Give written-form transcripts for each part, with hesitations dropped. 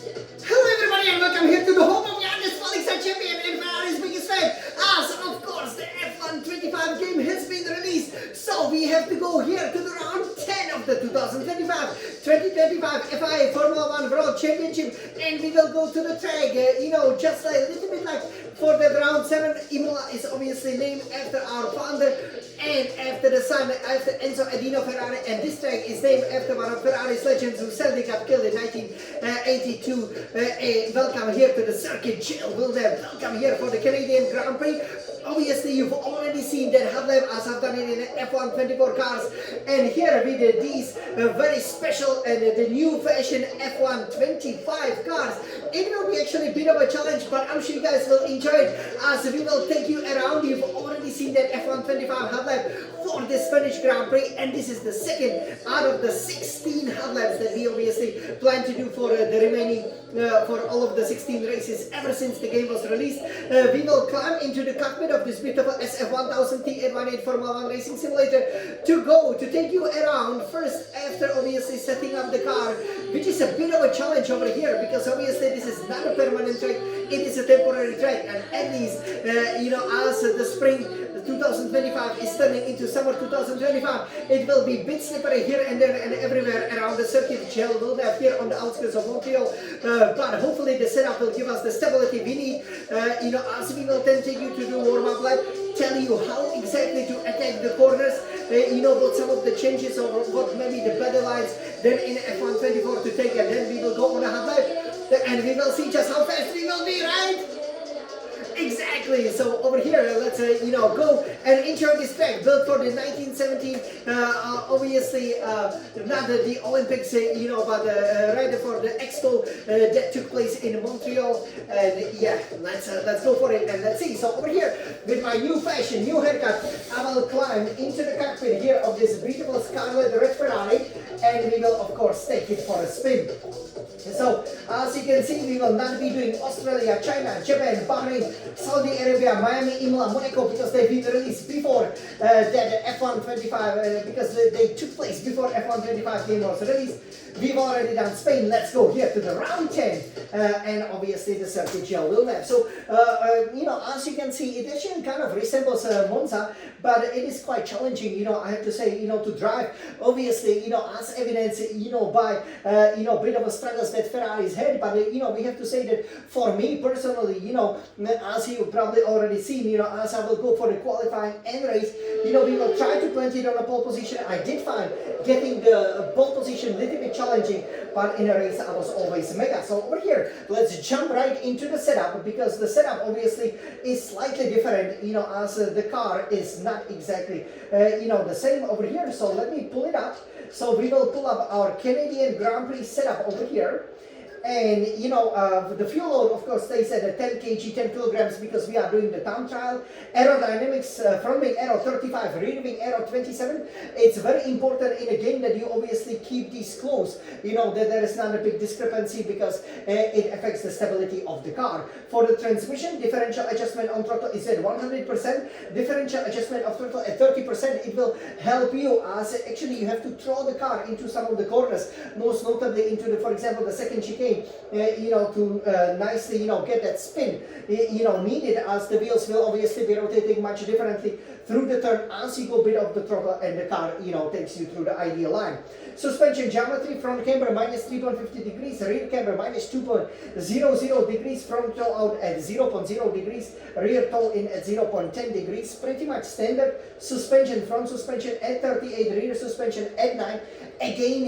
Hello everybody and welcome here to the home of youngest falling star champion and Ferrari's biggest fan. As of course the F1 25 game has been released, so we have to go here to the round 10 of the 2025 FIA Formula 1 World Championship, and we will go to the track, just a little bit like for the round 7. Imola is obviously named after our founder and after the son, after Enzo Edino Ferrari, and this track is named after one of Ferrari's legends who sadly got killed in 1982. Welcome here to the circuit, Jill Wilder. Welcome here for the Canadian Grand Prix. Obviously, you've already seen that hot lap as I've done it in F1 24 cars, and here with these very special and the new fashion F1 25 cars. It will be actually a bit of a challenge, but I'm sure you guys will enjoy it as we will take you around. You've already seen that F1 25 hot lap for the Spanish Grand Prix, and this is the second out of the 16 hot laps that we obviously plan to do for the remaining for all of the 16 races ever since the game was released. We will climb into the cockpit of this beautiful SF1000 T818 Formula 1 racing simulator to take you around first after obviously setting up the car, which is a bit of a challenge over here because obviously this is not a permanent track, it is a temporary track, and at least as the spring 2025 is turning into summer 2025, it will be a bit slippery here and there and everywhere around the circuit. Gel will be here on the outskirts of Montreal, but hopefully the setup will give us the stability we need. As we will then take you to do warm-up lap, tell you how exactly to attack the corners, what some of the changes or what maybe the better lines than in F1 24 to take, and then we will go on a hot lap and we will see just how fast we will be, right? Exactly. So over here, let's go and enjoy this track built for the 1917. Obviously, not the Olympics, but rather for the Expo that took place in Montreal. And yeah, let's go for it and let's see. So over here, with my new fashion, new haircut, I will climb into the cockpit here of this beautiful Scarlet Red Ferrari, and we will of course take it for a spin. So as you can see, we will not be doing Australia, China, Japan, Bahrain, Saudi Arabia, Miami, Imola, Monaco, because they've been released before that F1 25, because they took place before F1 25 game was released. We've already done Spain. Let's go here to the round 10, and obviously the circuit Gel will have. So, as you can see, it actually kind of resembles Monza, but it is quite challenging, I have to say, to drive. Obviously, as evidence, by, bit of a struggles that Ferrari's had, but, we have to say that for me personally, as you've probably already seen, as I will go for the qualifying and race, we will try to plant it on a pole position. I did find getting the pole position a little bit challenging, but in a race I was always mega. So over here, let's jump right into the setup, because the setup obviously is slightly different, as the car is not exactly, the same over here. So let me pull it up. So we will pull up our Canadian Grand Prix setup over here. And the fuel load of course stays at 10 kg, 10 kilograms, because we are doing the time trial. Aerodynamics, front wing aero 35, rear wing aero 27. It's very important in a game that you obviously keep these close, that there is not a big discrepancy, because it affects the stability of the car. For the transmission, differential adjustment on throttle is at 100%, differential adjustment of throttle at 30%. It will help you as actually you have to throw the car into some of the corners, most notably into the, for example, the second chicane, to nicely, get that spin, needed, as the wheels will obviously be rotating much differently through the turn as you go bit of the throttle and the car, takes you through the ideal line. Suspension geometry, front camber minus 3.50 degrees, rear camber minus 2.00 degrees, front toe out at 0.0 degrees, rear toe in at 0.10 degrees, pretty much standard. Suspension, front suspension at 38, rear suspension at 9. Again,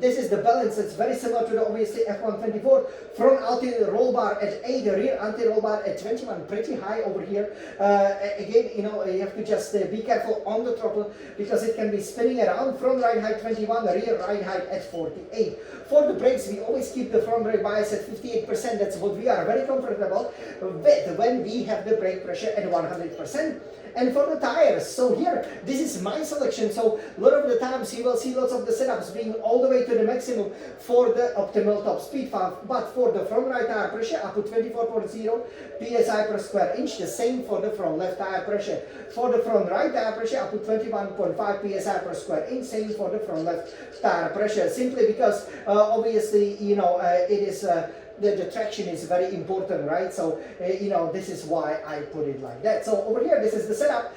this is the balance. It's very similar to the obviously F1 24. Front anti-roll bar at 8, rear anti-roll bar at 21, pretty high over here. Again, you have to just be careful on the throttle, because it can be spinning around. Front ride height 21, rear ride height at 48. For the brakes, we always keep the front brake bias at 58%. That's what we are very comfortable with when we have the brake pressure at 100%. And for the tires, so here, this is my selection. So a lot of the times you will see lots of the setups being all the way to the maximum for the optimal top speed. But for the front right tire pressure, I put 24.0 psi per square inch. The same for the front left tire pressure. For the front right tire pressure, I put 21.5 psi per square inch. Same for the front left tire pressure. Simply because obviously, it is the traction is very important, right? So this is why I put it like that. So over here, this is the setup.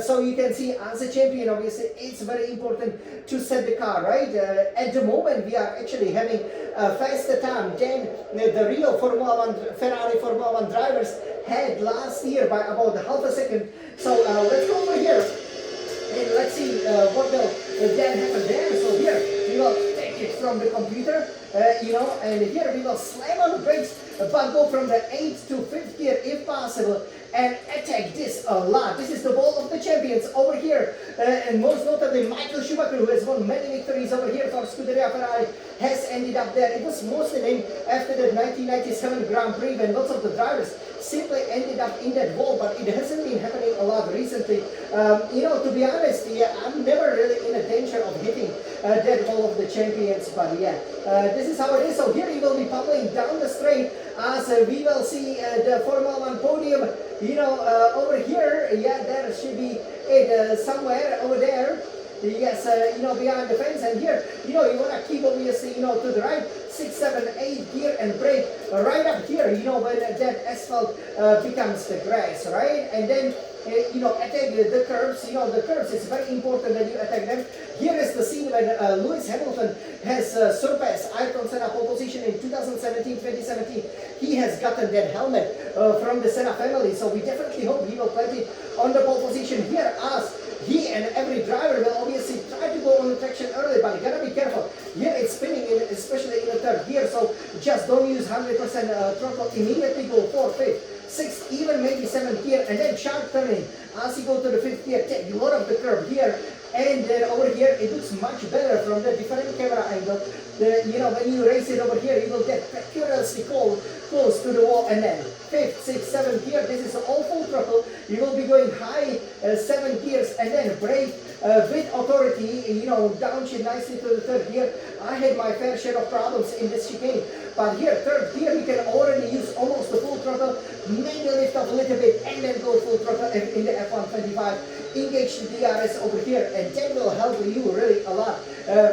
So you can see, as a champion, obviously it's very important to set the car right. At the moment, we are actually having a faster time than the real Ferrari Formula 1 drivers had last year by about half a second. So let's go over here and let's see what will then happen there. So here we will take it from the computer. And here we will slam on the brakes, but go from the 8th to 5th gear if possible, and attack this a lot. This is the ball of the champions over here, and most notably Michael Schumacher, who has won many victories over here for Scuderia Ferrari, has ended up there. It was mostly named after the 1997 Grand Prix when lots of the drivers simply ended up in that wall, but it hasn't been happening a lot recently. To be honest, I'm never really in a danger of hitting that wall of the champions, but this is how it is. So here he will be pummeling down the straight as we will see the Formula 1 podium, over here. There should be it somewhere over there. Yes, behind the fence, and here, you want to keep obviously, to the right, 6, 7, 8 gear and brake right up here, when that asphalt becomes the grass, right? And then, attack the curbs. The curbs, it's very important that you attack them. Here is the scene when Lewis Hamilton has surpassed Ayrton Senna pole position in 2017. He has gotten that helmet from the Senna family, so we definitely hope he will plant it on the pole position here, as he and every driver will obviously try to go on the traction early, but you gotta be careful. Here it's spinning, especially in the third gear, so just don't use 100% throttle. Immediately go 4th, 5th, 6th, even maybe 7th gear, and then sharp turning. As you go to the 5th gear, take a lot of the curve here, and then over here it looks much better from the different camera angle. When you race it over here, you will get precariously close to the wall, and then 5th, 6th, 7th gear, this is all full throttle. You will be going high 7 gears, and then brake with authority, downshift nicely to the 3rd gear. I had my fair share of problems in this chicane, but here, 3rd gear, you can already use almost the full throttle, maybe lift up a little bit, and then go full throttle in the F125. Engage the DRS over here, and that will help you really a lot,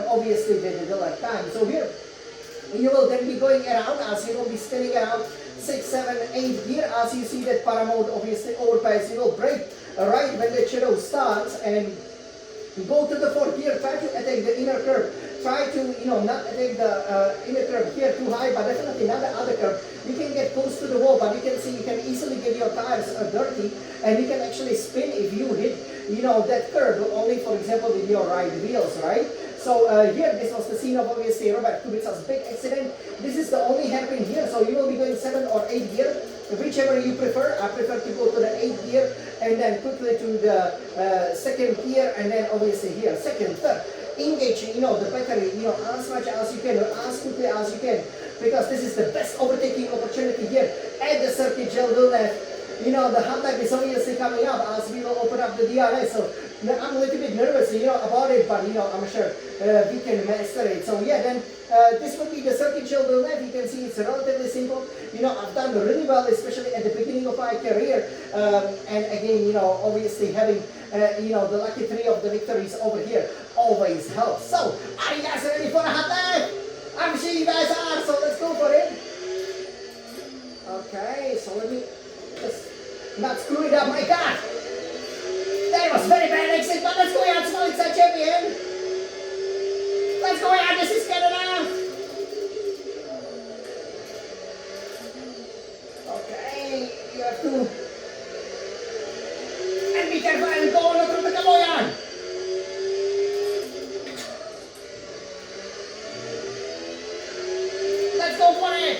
obviously, the lap time. So here, you will then be going around, as you will be spinning around 6, 7, 8 gear, as you see that para mode obviously overpass. You will brake right when the shadow starts, and go to the 4th gear, try to attack the inner curve. Try to, not attack the inner curve here too high, but definitely not the other curve. You can get close to the wall, but you can see you can easily get your tires dirty, and you can actually spin if you hit, that curve, only for example with your right wheels, right? So here, this was the scene of obviously Robert Kubica's big accident. This is the only hairpin here, so you will be going 7 or 8 gear, whichever you prefer. I prefer to go to the 8th gear, and then quickly to the 2nd gear, and then obviously here, 2nd, 3rd. Engage, the battery, as much as you can, or as quickly as you can, because this is the best overtaking opportunity here at the circuit Gilles Villeneuve. The hot lap is obviously coming up as we will open up the DRS, so I'm a little bit nervous, about it, but, I'm sure we can master it. So yeah, then this will be the circuit Gilles Villeneuve. You can see it's relatively simple. I've done really well, especially at the beginning of my career, and again, obviously having, the lucky 3 of the victories over here always helps. So, are you guys ready for a hot lap? I'm sure you guys are, so let's go for it. Okay, so let me just not screw it up, my God. That was very bad exit, but let's go out, small inside champion. Let's go out, this is Canada. Okay, you have to, and be careful and go on through the Kaboyan. Let's go for it.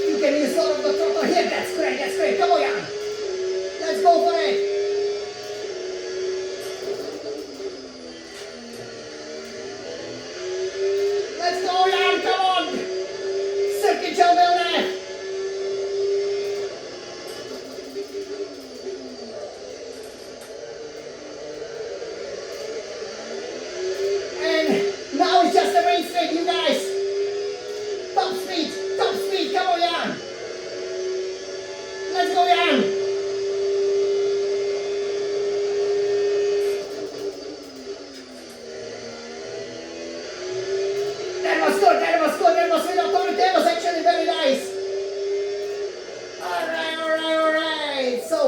You can use all of the throttle here. That's great. Come on, Jan. Let's go for it. Let's go, Jan.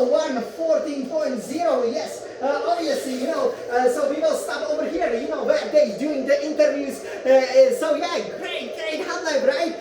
1:14.0. Yes, obviously, so we will stop over here, where they doing the interviews. So yeah, great hot lap, right?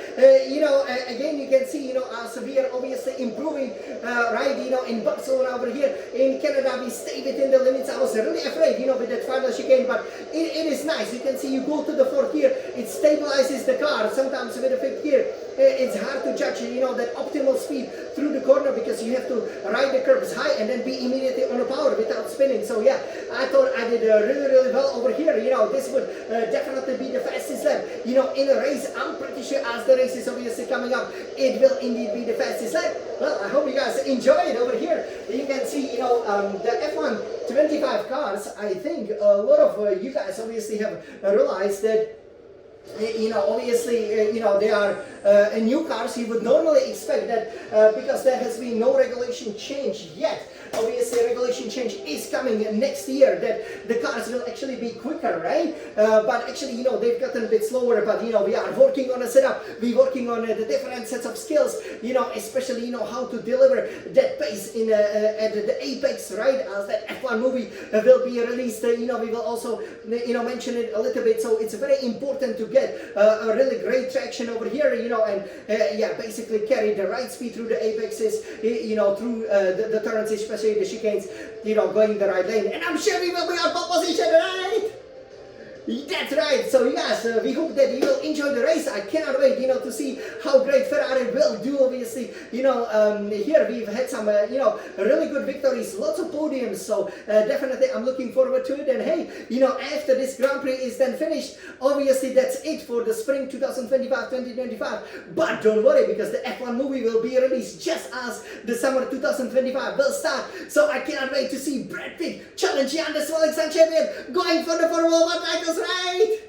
Again, you can see, as we are obviously improving, right? In Barcelona over here in Canada, we stay within the limits. I was really afraid, with that final chicane, but it is nice. You can see you go to the fourth gear, it stabilizes the car. Sometimes with the fifth gear, it's hard to judge, that optimal speed through the corner, because you have to ride the curbs high and then be immediately on the power without spinning. So yeah, I thought I did really well over here. This would definitely be the fastest lap. In a race, I'm pretty sure as the race is obviously coming up, it will indeed be the fastest lap. Well, I hope you guys enjoy it over here. You can see, the F1 25 cars. I think a lot of you guys obviously have realized that obviously, they are new cars. You would normally expect that because there has been no regulation change yet. Obviously, regulation change is coming next year, that the cars will actually be quicker, right? But actually, they've gotten a bit slower. But we are working on a setup. We're working on the different sets of skills. Especially how to deliver that pace in at the apex, right? As the F1 movie will be released, we will also mention it a little bit. So it's very important to get a really great traction over here, and basically carry the right speed through the apexes, through the turns, especially the chicanes, going the right lane. And I'm sure we will be on pole position, right? That's right. So yes, we hope that you will enjoy the race. I cannot wait, to see how great Ferrari will do. Obviously, here we've had some, really good victories, lots of podiums. So definitely, I'm looking forward to it. And hey, after this Grand Prix is then finished, obviously that's it for the spring 2025-2025. But don't worry, because the F1 movie will be released just as the summer 2025 will start. So I cannot wait to see Brad Pitt challenge Jan the Swelling Sun champion, going for the Formula 1 titles. Right?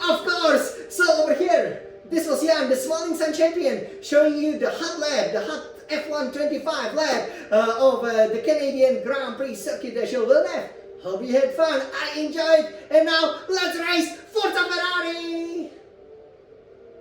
Of course. So over here, this was Jan, the Swelling Sun champion, showing you the hot lap, the hot F1 25 lap of the Canadian Grand Prix Circuit de Gilles Villeneuve. Hope you had fun. I enjoyed. And now let's race Forza Ferrari!